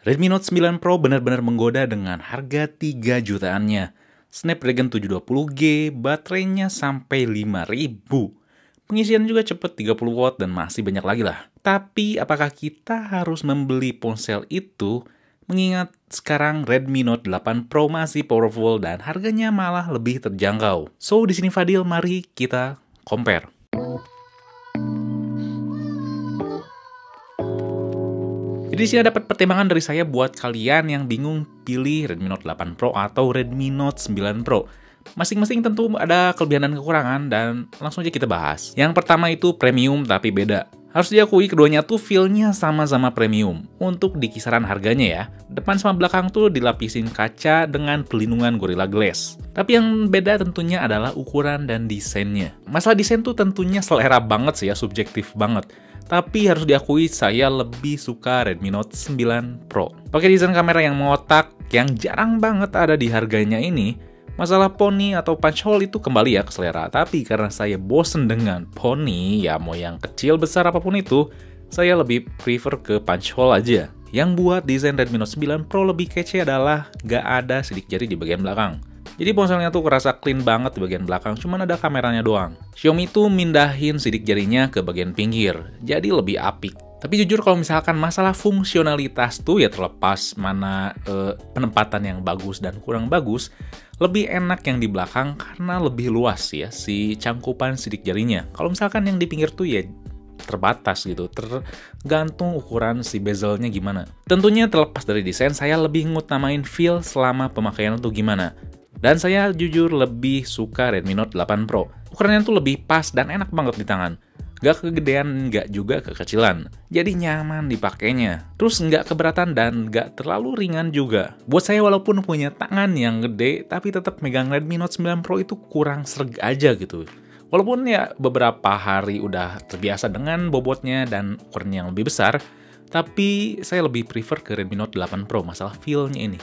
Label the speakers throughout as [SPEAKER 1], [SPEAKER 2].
[SPEAKER 1] Redmi Note 9 Pro benar-benar menggoda dengan harga 3 jutaannya. Snapdragon 720G, baterainya sampai 5000. Pengisian juga cepat 30 watt dan masih banyak lagi lah. Tapi apakah kita harus membeli ponsel itu? Mengingat sekarang Redmi Note 8 Pro masih powerful dan harganya malah lebih terjangkau. So, di sini Fadil, mari kita compare. Jadi di sini dapat pertimbangan dari saya buat kalian yang bingung pilih Redmi Note 8 Pro atau Redmi Note 9 Pro. Masing-masing tentu ada kelebihan dan kekurangan dan langsung aja kita bahas. Yang pertama itu premium tapi beda. Harus diakui keduanya tuh feel-nya sama-sama premium. Untuk di kisaran harganya ya, depan sama belakang tuh dilapisin kaca dengan pelindungan Gorilla Glass. Tapi yang beda tentunya adalah ukuran dan desainnya. Masalah desain tuh tentunya selera banget sih ya, subjektif banget. Tapi harus diakui saya lebih suka Redmi Note 9 Pro. Pakai desain kamera yang mengotak, yang jarang banget ada di harganya ini, masalah poni atau punch hole itu kembali ya ke selera. Tapi karena saya bosen dengan poni, ya mau yang kecil, besar, apapun itu, saya lebih prefer ke punch hole aja. Yang buat desain Redmi Note 9 Pro lebih kece adalah gak ada sidik jari di bagian belakang. Jadi ponselnya tuh kerasa clean banget di bagian belakang, cuman ada kameranya doang. Xiaomi tuh mindahin sidik jarinya ke bagian pinggir, jadi lebih apik. Tapi jujur kalau misalkan masalah fungsionalitas tuh ya terlepas mana penempatan yang bagus dan kurang bagus, lebih enak yang di belakang karena lebih luas ya si cangkupan sidik jarinya. Kalau misalkan yang di pinggir tuh ya terbatas gitu, tergantung ukuran si bezelnya gimana. Tentunya terlepas dari desain, saya lebih ngutamain feel selama pemakaian tuh gimana. Dan saya jujur lebih suka Redmi Note 8 Pro. Ukurannya tuh lebih pas dan enak banget di tangan. Gak kegedean, gak juga kekecilan. Jadi nyaman dipakainya. Terus gak keberatan dan gak terlalu ringan juga. Buat saya walaupun punya tangan yang gede, tapi tetap megang Redmi Note 9 Pro itu kurang sreg aja gitu. Walaupun ya beberapa hari udah terbiasa dengan bobotnya dan ukurannya yang lebih besar, tapi saya lebih prefer ke Redmi Note 8 Pro masalah feel-nya ini.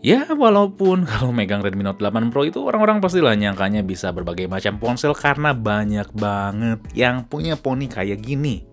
[SPEAKER 1] Ya, walaupun kalau megang Redmi Note 8 Pro itu orang-orang pastilah nyangkanya bisa berbagai macam ponsel karena banyak banget yang punya poni kayak gini.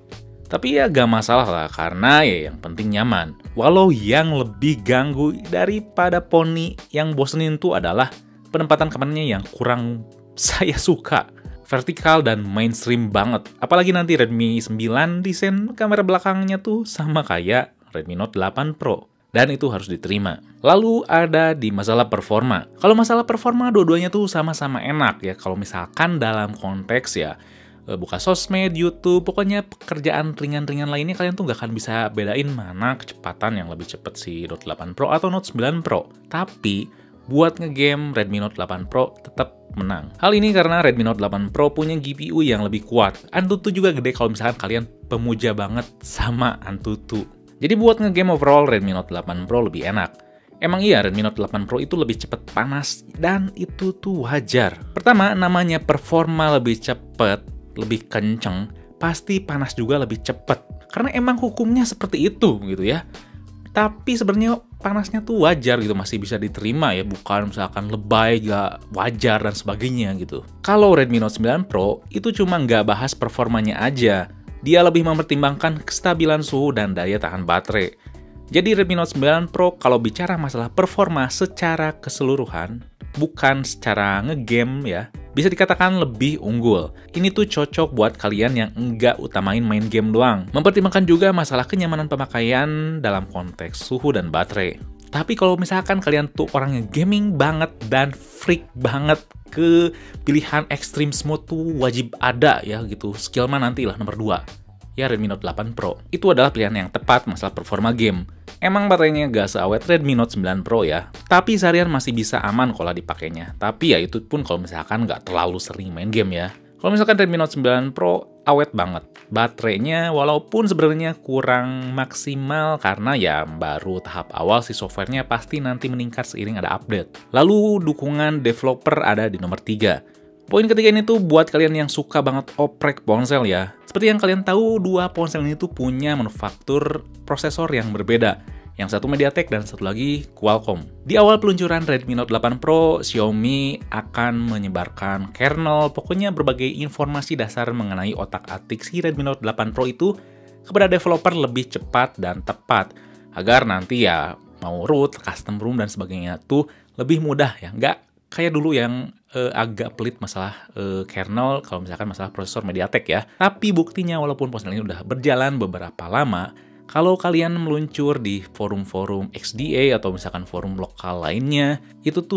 [SPEAKER 1] Tapi ya gak masalah lah karena ya yang penting nyaman. Walau yang lebih ganggu daripada poni yang bosenin tuh adalah penempatan kameranya yang kurang saya suka. Vertikal dan mainstream banget. Apalagi nanti Redmi 9 desain kamera belakangnya tuh sama kayak Redmi Note 8 Pro. Dan itu harus diterima. Lalu ada di masalah performa. Kalau masalah performa, dua-duanya tuh sama-sama enak ya. Kalau misalkan dalam konteks ya, buka sosmed, YouTube, pokoknya pekerjaan ringan-ringan lainnya, kalian tuh gak akan bisa bedain mana kecepatan yang lebih cepat si Note 8 Pro atau Note 9 Pro. Tapi, buat ngegame Redmi Note 8 Pro tetap menang. Hal ini karena Redmi Note 8 Pro punya GPU yang lebih kuat. Antutu juga gede kalau misalkan kalian pemuja banget sama Antutu. Jadi buat ngegame overall Redmi Note 8 Pro lebih enak. Emang iya Redmi Note 8 Pro itu lebih cepat panas dan itu tuh wajar. Pertama, namanya performa lebih cepat, lebih kenceng, pasti panas juga lebih cepat. Karena emang hukumnya seperti itu gitu ya. Tapi sebenarnya panasnya tuh wajar gitu, masih bisa diterima ya, bukan misalkan lebay, gak wajar dan sebagainya gitu. Kalau Redmi Note 9 Pro itu cuma nggak bahas performanya aja. Dia lebih mempertimbangkan kestabilan suhu dan daya tahan baterai. Jadi Redmi Note 9 Pro kalau bicara masalah performa secara keseluruhan, bukan secara ngegame ya, bisa dikatakan lebih unggul. Ini tuh cocok buat kalian yang enggak utamain main game doang. Mempertimbangkan juga masalah kenyamanan pemakaian dalam konteks suhu dan baterai. Tapi kalau misalkan kalian tuh orang yang gaming banget dan freak banget, ke pilihan extreme mode tuh wajib ada ya gitu. Skill mah nantilah nomor 2. Ya Redmi Note 8 Pro. Itu adalah pilihan yang tepat masalah performa game. Emang baterainya gak seawet Redmi Note 9 Pro ya. Tapi seharian masih bisa aman kalau dipakainya. Tapi ya itu pun kalau misalkan gak terlalu sering main game ya. Kalau misalkan Redmi Note 9 Pro awet banget. Baterainya walaupun sebenarnya kurang maksimal karena ya baru tahap awal si softwarenya pasti nanti meningkat seiring ada update. Lalu dukungan developer ada di nomor 3. Poin ketiga ini tuh buat kalian yang suka banget oprek ponsel ya. Seperti yang kalian tahu, dua ponsel ini tuh punya manufaktur prosesor yang berbeda. Yang satu MediaTek dan satu lagi Qualcomm. Di awal peluncuran Redmi Note 8 Pro, Xiaomi akan menyebarkan kernel, pokoknya berbagai informasi dasar mengenai otak-atik si Redmi Note 8 Pro itu kepada developer lebih cepat dan tepat. Agar nanti ya mau root, custom ROM, dan sebagainya tuh lebih mudah ya. Nggak kayak dulu yang agak pelit masalah kernel kalau misalkan masalah prosesor MediaTek ya. Tapi buktinya walaupun proses ini udah berjalan beberapa lama, kalau kalian meluncur di forum-forum XDA atau misalkan forum lokal lainnya, itu tuh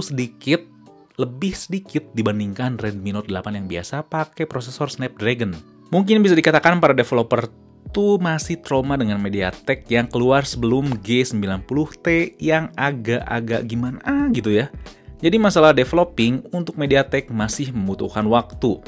[SPEAKER 1] lebih sedikit dibandingkan Redmi Note 8 yang biasa pakai prosesor Snapdragon. Mungkin bisa dikatakan para developer tuh masih trauma dengan MediaTek yang keluar sebelum G90T yang agak-agak gimana gitu ya. Jadi masalah developing untuk MediaTek masih membutuhkan waktu.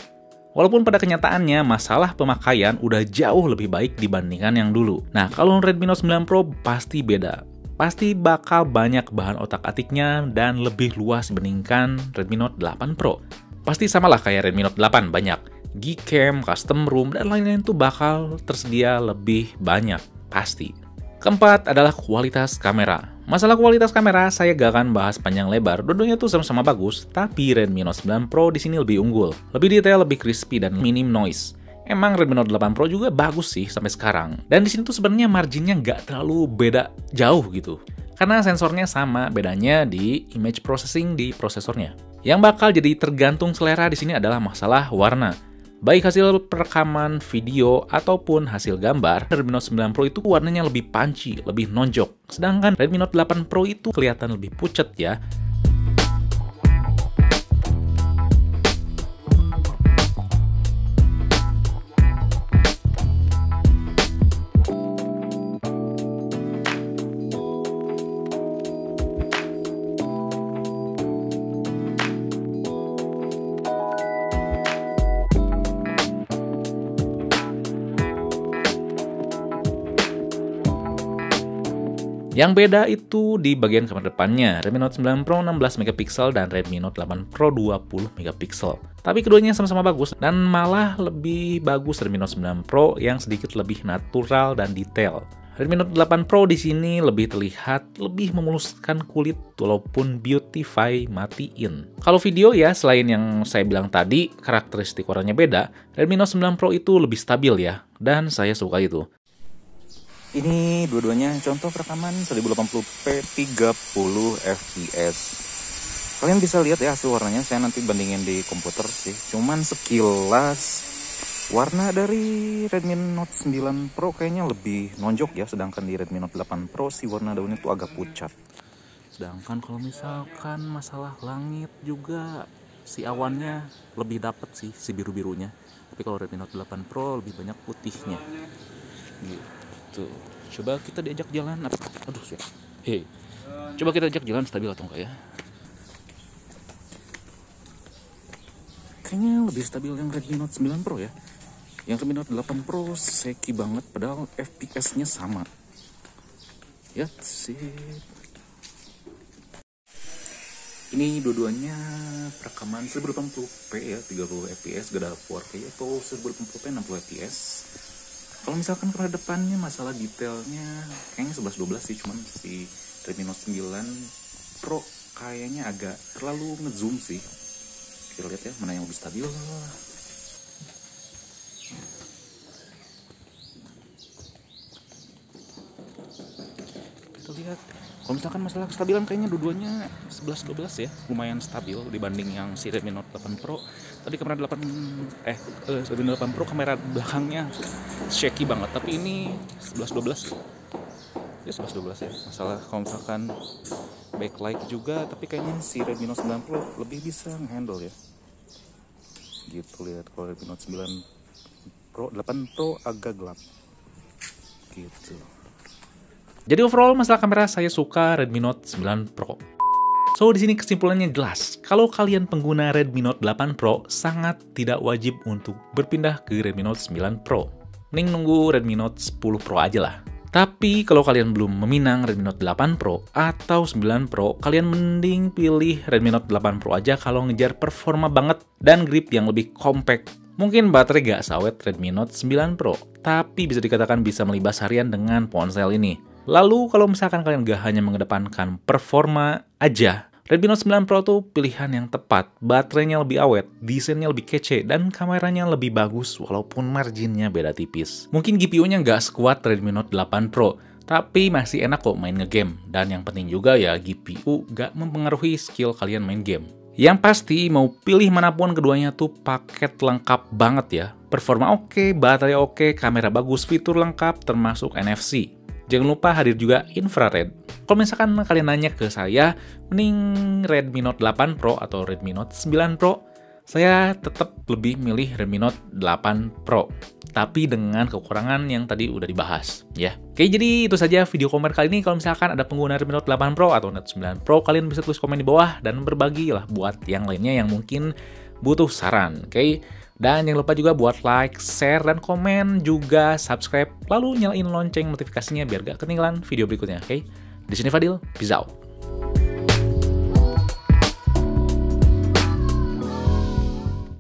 [SPEAKER 1] Walaupun pada kenyataannya masalah pemakaian udah jauh lebih baik dibandingkan yang dulu. Nah, kalau Redmi Note 9 Pro pasti beda. Pasti bakal banyak bahan otak-atiknya dan lebih luas dibandingkan Redmi Note 8 Pro. Pasti samalah kayak Redmi Note 8, banyak Gcam, custom ROM, dan lain-lain tuh bakal tersedia lebih banyak, pasti. Keempat adalah kualitas kamera. Masalah kualitas kamera saya gak akan bahas panjang lebar, dua-duanya tuh sama-sama bagus, tapi Redmi Note 9 Pro di sini lebih unggul, lebih detail, lebih crispy, dan minim noise. Emang Redmi Note 8 Pro juga bagus sih sampai sekarang. Dan di sini tuh sebenarnya marginnya nggak terlalu beda jauh gitu. Karena sensornya sama, bedanya di image processing di prosesornya. Yang bakal jadi tergantung selera di sini adalah masalah warna. Baik hasil perekaman video ataupun hasil gambar, Redmi Note 9 Pro itu warnanya lebih punchy, lebih nonjok. Sedangkan Redmi Note 8 Pro itu kelihatan lebih pucet ya. Yang beda itu di bagian kamera depannya, Redmi Note 9 Pro 16 MP dan Redmi Note 8 Pro 20 MP. Tapi keduanya sama-sama bagus, dan malah lebih bagus Redmi Note 9 Pro yang sedikit lebih natural dan detail. Redmi Note 8 Pro di sini lebih terlihat lebih memuluskan kulit walaupun beautify matiin. Kalau video ya, selain yang saya bilang tadi, karakteristik warnanya beda, Redmi Note 9 Pro itu lebih stabil ya, dan saya suka itu.
[SPEAKER 2] Ini dua-duanya contoh rekaman 1080p 30 fps. Kalian bisa lihat ya hasil warnanya, saya nanti bandingin di komputer sih. Cuman sekilas warna dari Redmi Note 9 Pro kayaknya lebih nonjok ya, sedangkan di Redmi Note 8 Pro si warna daunnya tuh agak pucat. Sedangkan kalau misalkan masalah langit juga si awannya lebih dapet sih si biru-birunya. Tapi kalau Redmi Note 8 Pro lebih banyak putihnya. Gitu. Coba kita diajak jalan apa? Aduh, ya. Hei. Coba kita ajak jalan stabil atau enggak ya? Kayaknya lebih stabil yang Redmi Note 9 Pro ya. Yang Redmi Note 8 Pro shaky banget padahal FPS-nya sama. Ya, sip. Ini dua-duanya perekaman 1080p ya, 30 fps, gak ada 4K atau 1080p 60 fps. Kalau misalkan kamera depannya masalah detailnya kayaknya 11-12 sih, cuman si Redmi Note 9 Pro kayaknya agak terlalu ngezoom sih. Kita lihat ya mana yang lebih stabil. Kita lihat. Kalau misalkan masalah kestabilan kayaknya dua-duanya 11-12 ya, lumayan stabil dibanding yang si Redmi Note 8 Pro. Tadi kamera Redmi Note 8 Pro kamera belakangnya shaky banget, tapi ini 11-12 ya, 11-12 ya. Masalah kalau misalkan backlight juga, tapi kayaknya si Redmi Note 9 Pro lebih bisa ngehandle ya. Gitu, lihat kalau Redmi Note 9 Pro 8 Pro agak gelap. Gitu.
[SPEAKER 1] Jadi overall masalah kamera saya suka Redmi Note 9 Pro. So di sini kesimpulannya jelas, kalau kalian pengguna Redmi Note 8 Pro sangat tidak wajib untuk berpindah ke Redmi Note 9 Pro. Mending nunggu Redmi Note 10 Pro aja lah. Tapi kalau kalian belum meminang Redmi Note 8 Pro atau 9 Pro, kalian mending pilih Redmi Note 8 Pro aja kalau ngejar performa banget dan grip yang lebih compact. Mungkin baterai gak sawet Redmi Note 9 Pro, tapi bisa dikatakan bisa melibas harian dengan ponsel ini. Lalu kalau misalkan kalian gak hanya mengedepankan performa aja, Redmi Note 9 Pro tuh pilihan yang tepat. Baterainya lebih awet, desainnya lebih kece, dan kameranya lebih bagus walaupun marginnya beda tipis. Mungkin GPU-nya gak sekuat Redmi Note 8 Pro, tapi masih enak kok main ngegame. Dan yang penting juga ya, GPU gak mempengaruhi skill kalian main game. Yang pasti mau pilih manapun keduanya tuh paket lengkap banget ya. Performa oke, baterai oke, kamera bagus, fitur lengkap termasuk NFC. Jangan lupa hadir juga infrared. Kalau misalkan kalian nanya ke saya, mending Redmi Note 8 Pro atau Redmi Note 9 Pro, saya tetap lebih milih Redmi Note 8 Pro. Tapi dengan kekurangan yang tadi udah dibahas, ya. Oke, jadi itu saja video komen kali ini. Kalau misalkan ada pengguna Redmi Note 8 Pro atau Note 9 Pro, kalian bisa tulis komen di bawah dan berbagi lah buat yang lainnya yang mungkin butuh saran, oke? Dan jangan lupa juga buat like, share, dan komen, juga subscribe, lalu nyalain lonceng notifikasinya biar gak ketinggalan video berikutnya, oke? Di sini Fadil, peace out.